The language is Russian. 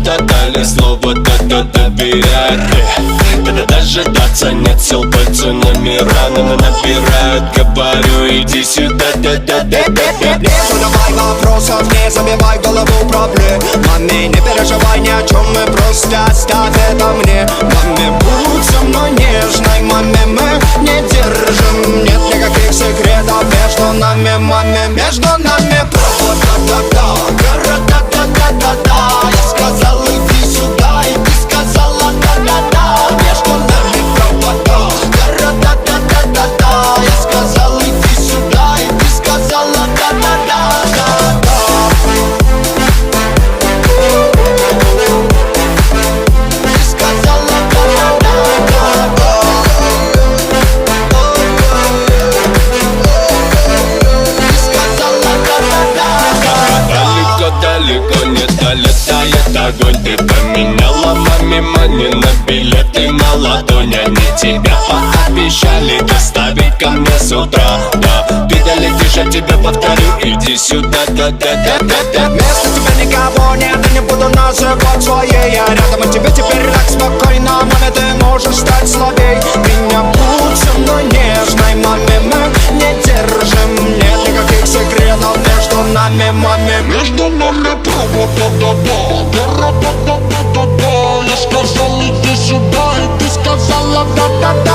Далее слово да-да доверять. Когда дожидаться нет сил, пальцы номера набирают. Говорю, иди сюда, да-да-да-да-да. Не задавай вопросов, не забивай голову проблемами. Не переживай ни о чем, мы просто оставь это мне. Маме, будь со мной нежной, маме, мы не держим. Нет никаких секретов между нами, маме. Между нами провода-да-да, города-да-да-да-да. Я сказал, иди сюда, и ты сказала да-да-да. Между нами провода, города-да-да-да-да. Я сказал, иди сюда, и ты сказала да-да-да-да-да. Ты сказала да-да-да-да-да. Ты сказала да-да-да-да. Далеко не долетает огонь. Ты поменяла маме мани на билеты на ладонь. Они тебя пообещали доставить ко мне с утра. Да, ты долетишь, я тебе повторю, иди сюда, да-да-да-да-да. Вместо тебя никого нет, и не буду называть своей. Я рядом, и тебе теперь так спокойно. Маме, ты можешь стать слабей. Меня будь со мной нежной, маме, мы не держим. Нет никаких секретов между нами, маме. Между нами провода-да-да, города-да-да-да-да. Я сказал, иди сюда, и ты сказала да-да-да.